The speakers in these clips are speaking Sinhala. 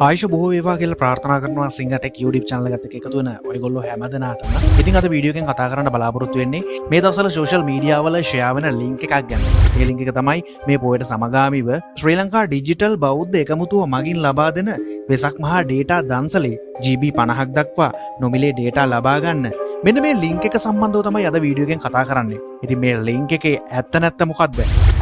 ආයුෂ බොහෝ වේවා කියලා ප්‍රාර්ථනා කරනවා සිංහටෙක් YouTube channel එකත් එක්ක එකතු වෙන ඔයගොල්ලෝ හැමදෙනාටම. ඉතින් අද වීඩියෝ එකෙන් කතා කරන්න බලාපොරොත්තු වෙන්නේ මේ දවස්වල social media වල share වෙන link එකක් ගැන. මේ link එක තමයි මේ පොයට සමගාමීව ශ්‍රී ලංකා digital බෞද්ධ එකමුතුව මගින් ලබා දෙන වෙසක් මහා data දන්සලේ GB 50ක් දක්වා නොමිලේ data ලබා ගන්න. මෙන්න මේ link එක සම්බන්ධව තමයි අද වීඩියෝ එකෙන් කතා කරන්නේ. ඉතින් මේ link එකේ ඇත්ත නැත්ත මොකද්ද?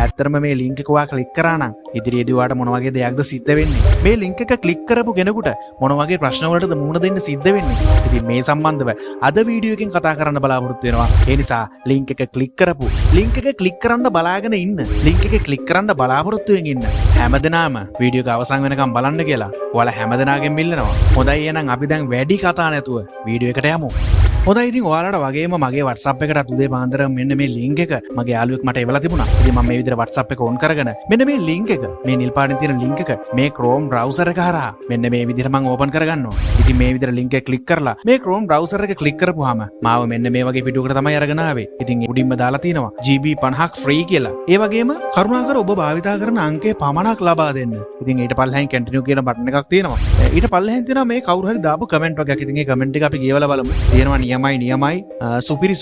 ඇත්තටම මේ link එක ඔයා ක්ලික් කරා නම් ඉදිරියේදී ඔයාට මොන වගේ දෙයක්ද සිද්ධ වෙන්නේ? මේ link එක ක්ලික් කරපු කෙනෙකුට මොන වගේ ප්‍රශ්න වලටද මුහුණ දෙන්න සිද්ධ වෙන්නේ? ඉතින් මේ සම්බන්ධව අද වීඩියෝ එකෙන් කතා කරන්න බලාපොරොත්තු වෙනවා. ඒ නිසා link එක ක්ලික් කරපු link එක ක්ලික් කරන්න බලාගෙන ඉන්න. link එක ක්ලික් කරන්න බලාපොරොත්තු වෙමින් ඉන්න. හැමදෙනාම වීඩියෝ එක අවසන් වෙනකම් බලන්න කියලා ඔයාලා හැමදෙනාගෙන් ඉල්ලනවා. හොඳයි එහෙනම් අපි දැන් වැඩි කතා නැතුව වීඩියෝ එකට යමු. හොඳයි ඉතින් ඔයාලට වගේම මගේ WhatsApp එකට උදේ පාන්දර මෙන්න මේ link එක මගේ යාළුවෙක් මට එවලා තිබුණා. ඉතින් මම මේ විදිහට WhatsApp එක on කරගෙන මෙන්න මේ link එක මේ නිල් පාටින් තියෙන link එක මේ Chrome browser එක හරහා මෙන්න මේ විදිහට මම open කරගන්නවා. ඉතින් මේ විදිහට link එක click කරලා මේ Chrome browser එක click කරපුවාම මාව මෙන්න මේ වගේ පිටුවකට තමයි අරගෙන ආවේ. ඉතින් උඩින්ම දාලා තියෙනවා GB 50ක් free කියලා. ඒ වගේම කරුණාකර ඔබ භාවිතා කරන අංකය පමණක් ලබා දෙන්න. ඉතින් ඊට පල්ලෙහින් continue කියන බටන් එකක් තියෙනවා. ඊට පල්ලෙහින් තියෙනවා මේ කවුරු හරි දාපු comment වගේක්. ඉතින් මේ comment එක අපි කියවලා බලමු. තියෙනවා නියමයි සුපිරි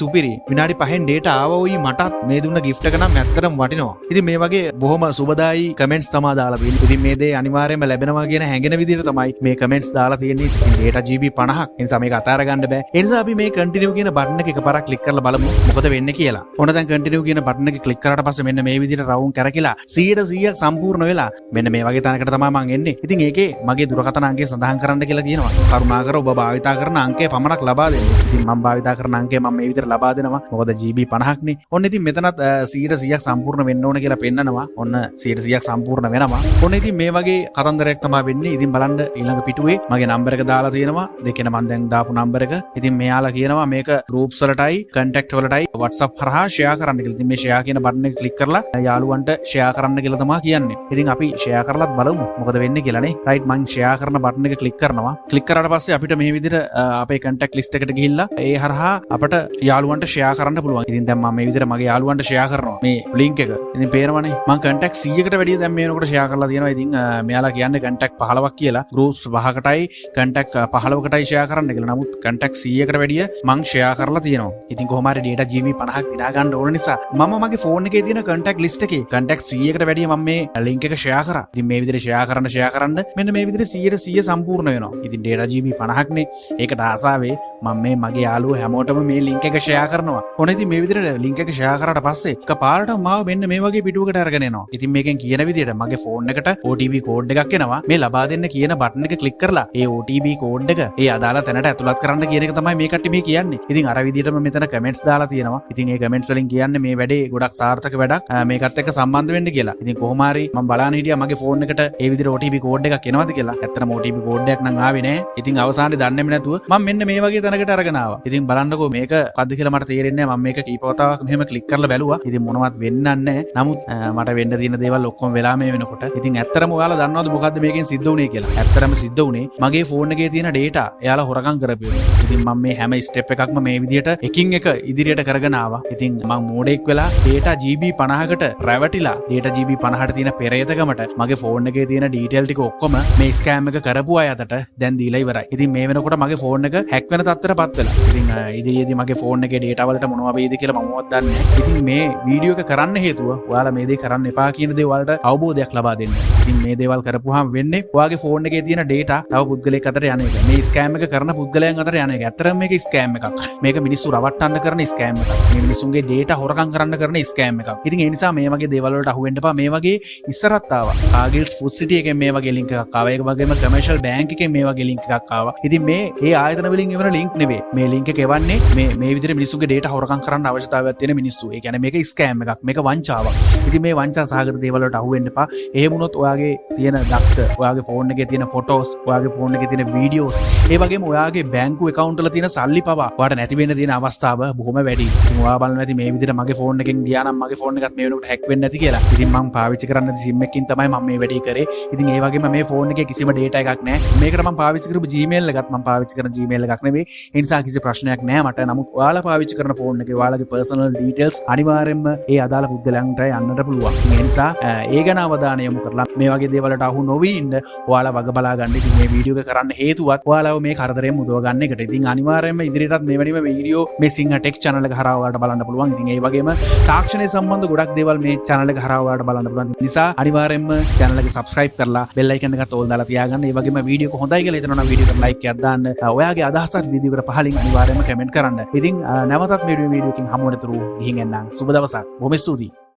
විනාඩි 5න් data ආවා ඔයි මටත් මේ දුන්න gift එක නම් ඇත්තටම වටිනවා. ඉතින් මේ වගේ බොහොම සුබදායි comments තමයි දාලා තියෙන්නේ. ඉතින් මේ දේ අනිවාර්යයෙන්ම ලැබෙනවා කියන හැඟෙන විදිහට තමයි මේ comments දාලා තියෙන්නේ. ඉතින් data GB 50ක්. ඒ නිසා මේක අතාර ගන්න බෑ. ඒ නිසා අපි මේ continue කියන button එක එකපාරක් click කරලා බලමු මොකද වෙන්නේ කියලා. ඔන්න දැන් continue කියන button එක click කරාට පස්සේ මෙන්න මේ විදිහට රවුම් කරකිලා 100% සම්පූර්ණ වෙලා මෙන්න මේ වගේ තැනකට තමයි මම එන්නේ. ඉතින් ඒකේ මගේ දුරකථන අංකය සඳහන් කරන්න කියලා තියෙනවා. කරුණාකර ඔබ භාවිතා කරන අංකය පමණක් ලබා දෙන්න. ඉතින් මම භාවිතා කරන අංකය මම මේ විදිහට ලබා දෙනවා. මොකද GB 50ක්නේ. ඔන්න ඉතින් මෙතනත් 100% සම්පූර්ණ වෙන්න ඕන කියලා පෙන්නනවා. ඔන්න 100% සම්පූර්ණ වෙනවා. ඔන්න ඉතින් මේ වගේ කතන්දරයක් තමයි වෙන්නේ. ඉතින් බලන්න ඊළඟ පිටුවේ මගේ නම්බර් එක දාලා තියෙනවා. දෙකෙන මම දැන් දාපු නම්බර් එක. ඉතින් මෙයාලා කියනවා මේක groups වලටයි contact වලටයි WhatsApp හරහා share කරන්න කියලා. ඉතින් මේ share කියන button එක click කරලා යාළුවන්ට share කරන්න කියලා තමයි කියන්නේ. ඉතින් අපි share කරලත් බලමු මොකද වෙන්නේ කියලා නේ. right මම share කරන button එක click කරනවා. click කරාට පස්සේ අපිට මේ විදිහට අපේ contact list එකට ගිහිල්ලා ඒ හරහා අපට යාළුවන්ට share කරන්න පුළුවන්. ඉතින් දැන් මම මේ විදිහට මගේ යාළුවන්ට share කරනවා මේ link එක. ඉතින් පේනවනේ මම contact 100කට වැඩිය දැන් මේ වෙනකොට share කරලා තියෙනවා. ඉතින් මෙයාලා කියන්නේ contact 15ක් කියලා. groups 5කටයි contact 15කටයි share කරන්න කියලා. නමුත් contact 100කට වැඩිය මම share කරලා තියෙනවා. ඉතින් කොහොම හරි data GB 50ක් දිනා ගන්න ඕන නිසා මම මගේ phone එකේ තියෙන contact list එකේ contact 100කට වැඩිය මම මේ link එක share කරා. ඉතින් මේ විදිහට share කරන්න මෙන්න මේ විදිහට 100% සම්පූර්ණ වෙනවා. ඉතින් data GB 50ක්නේ. ඒකට ආසාවේ මම මේ මගේ යාළුවෝ හැමෝටම මේ link එක share කරනවා. ඔන්න ඉතින් මේ විදිහට link එක share කරාට පස්සේ එකපාරටම මාව මෙන්න මේ වගේ පිටුවකට අරගෙන එනවා. ඉතින් මේකෙන් කියන විදිහට මගේ phone එකට OTP code එකක් එනවා. මේ ලබා දෙන්න කියන button එක click කරලා ඒ OTP code එක ඒ අදාළ තැනට ඇතුළත් කරන්න කියන එක තමයි මේ කට්ටිය මේ කියන්නේ. ඉතින් අර විදිහටම මෙතන comments දාලා තියෙනවා. ඉතින් ඒ comments වලින් කියන්නේ මේ වැඩේ ගොඩක් සාර්ථක වැඩක්. මේකත් එක්ක සම්බන්ධ වෙන්න කියලා. ඉතින් කොහොම හරි මම බලන්න හිටියා මගේ phone එකට ඒ විදිහට OTP code එකක් එනවද කියලා. ඇත්තටම OTP code එකක් නම් ආවේ නෑ. ඉතින් අවසානයේ දන්නේම නැතුව මම මෙන්න මේ වගේ තැනකට අරගෙන ආවා. ඉතින් බලන්නකෝ මේක මොකද්ද කියලා මට තේරෙන්නේ නැහැ. මම මේක කීපවතාවක් මෙහෙම ක්ලික් කරලා බැලුවා. ඉතින් මොනවත් වෙන්නේ නැහැ. නමුත් මට වෙන්න තියෙන දේවල් ඔක්කොම වෙලා මේ වෙනකොට. ඉතින් ඇත්තටම ඔයාලා දන්නවද මොකද්ද මේකෙන් සිද්ධ වුනේ කියලා? ඇත්තටම සිද්ධ වුනේ මගේ ෆෝන් එකේ තියෙන data එයාලා හොරකම් කරපියෝ. ඉතින් මම මේ හැම ස්ටෙප් එකක්ම මේ විදිහට එකින් එක ඉදිරියට කරගෙන ආවා. ඉතින් මම මෝඩෙක් වෙලා data GB 50කට රැවටිලා data GB 50ට තියෙන පෙරේතකමට මගේ ෆෝන් එකේ තියෙන detail ටික ඔක්කොම මේ ස්කෑම් එක කරපු අය අතට දැන් දීලා ඉවරයි. ඉතින් මේ වෙනකොට මගේ ෆෝන් එක හැක් වෙන තත්ත්වයටපත් වෙලා. ඉතින් ඉදිරියේදී මගේ ෆෝන් එකේ data වලට මොනවා වෙයිද කියලා මමවත් දන්නේ නැහැ. ඉතින් මේ වීඩියෝ එක කරන්න හේතුව ඔයාලා මේ දේ කරන්න එපා කියන දේ ඔයාලට අවබෝධයක් ලබා දෙන්න. ඉතින් මේ දේවල් කරපුවාම වෙන්නේ ඔයාගේ ෆෝන් එකේ තියෙන data තව පුද්ගලයෙක් අතට යන එක. මේ ස්කෑම් එක කරන පුද්ගලයන් අතට යන එක. ඇත්තටම මේක ස්කෑම් එකක්. මේක මිනිස්සු රවට්ටන්න කරන ස්කෑම් එකක්. මේ මිනිස්සුන්ගේ data හොරකම් කරන්න කරන ස්කෑම් එකක්. ඉතින් ඒ නිසා මේ වගේ දේවල් වලට අහු වෙන්න එපා. මේ වගේ ඉස්සරත් ආවා. Cargill's Food City එකෙන් මේ වගේ link එකක් ආවා. ඒක වගේම commercial bank එකෙන් මේ වගේ link එකක් ආවා. ඉතින් මේ ආයතන වලින් එවන link නෙවෙයි. මේ link එක එවන්නේ මේ විදිහට මිනිස්සුගේ data හොරකම් කරන්න අවශ්‍යතාවයක් තියෙන මිනිස්සු. ඒ කියන්නේ මේක ස්කෑම් එකක්. මේක වංචාවක්. ඉතින් මේ වංචා සහගත දේවල් වලට අහු වෙන්න එපා. එහෙම වුණොත් ඔයාගේ තියෙන දක්ෂ, ඔයාගේ ෆෝන් එකේ තියෙන ෆොටෝස්, ඔයාගේ ෆෝන් එකේ තියෙන වීඩියෝස්, ඒ වගේම ඔයාගේ බැංකු account වල තියෙන සල්ලි පවා ඔයාට නැති වෙන්න තියෙන අවස්ථාව බොහොම වැඩි. ඉතින් ඔයා බලන්න ඇති මේ විදිහට මගේ ෆෝන් එකෙන් ගියා නම් මගේ ෆෝන් එකත් මේ වෙනකොට හැක් වෙන්නේ නැති කියලා. ඉතින් මම පාවිච්චි කරන්නේ නැති SIM එකකින් තමයි මම මේ වැඩේ කරේ. ඉතින් ඒ වගේම මේ ෆෝන් එකේ කිසිම data එකක් නැහැ. මේකට මම පාවිච්චි කරපු Gmail එකත් මම පාවිච්චි කරන Gmail එකක් නෙවෙයි. ඒ නිසා කිසි ප්‍රශ්නයක් නෑ මට. නමුත් ඔයාලා පාවිච්චි කරන ෆෝන් එකේ ඔයාලගේ පර්සනල් ඩීටේල්ස් අනිවාර්යයෙන්ම ඒ අදාළ පුද්ගලයන්ට යන්නට පුළුවන්. ඒ නිසා ඒ ගැන අවධානය යොමු කරලා මේ වගේ දේවල්ට අහු නොවී ඉන්න ඔයාලා වග බලා ගන්න. ඉතින් මේ වීඩියෝ එක කරන්න හේතුවත් ඔයාලව මේ කරදරයෙන් මුදව ගන්න එකට. ඉතින් අනිවාර්යයෙන්ම ඉදිරියටත් මේ වැනිම වීඩියෝ මේ සිංහ ටෙක් channel එක හරහා ඔයාලට බලන්න පුළුවන්. ඉතින් ඒ වගේම තාක්ෂණය සම්බන්ධ ගොඩක් දේවල් මේ channel එක හරහා ඔයාලට බලන්න පුළුවන්. නිසා අනිවාර්යයෙන්ම channel එක subscribe කරලා bell icon එකත් ඕල් දාලා තියාගන්න. ඒ වගේම වීඩියෝ එක හොඳයි කියලා හිතනවා නම් වීඩියෝ එකට like එකක් දාන්න. ඔයාගේ අදහසක් වීඩියෝ එකට පහලින් අනිවාර්යයෙන්ම කමෙන්ට් කරන්න. ඉතින් නැවතත් මේ වීඩියෝ එකකින් හමු වෙනතුරු ගිහින් එන්නම්. සුබ දවසක්. බොහොම ස්තුතියි.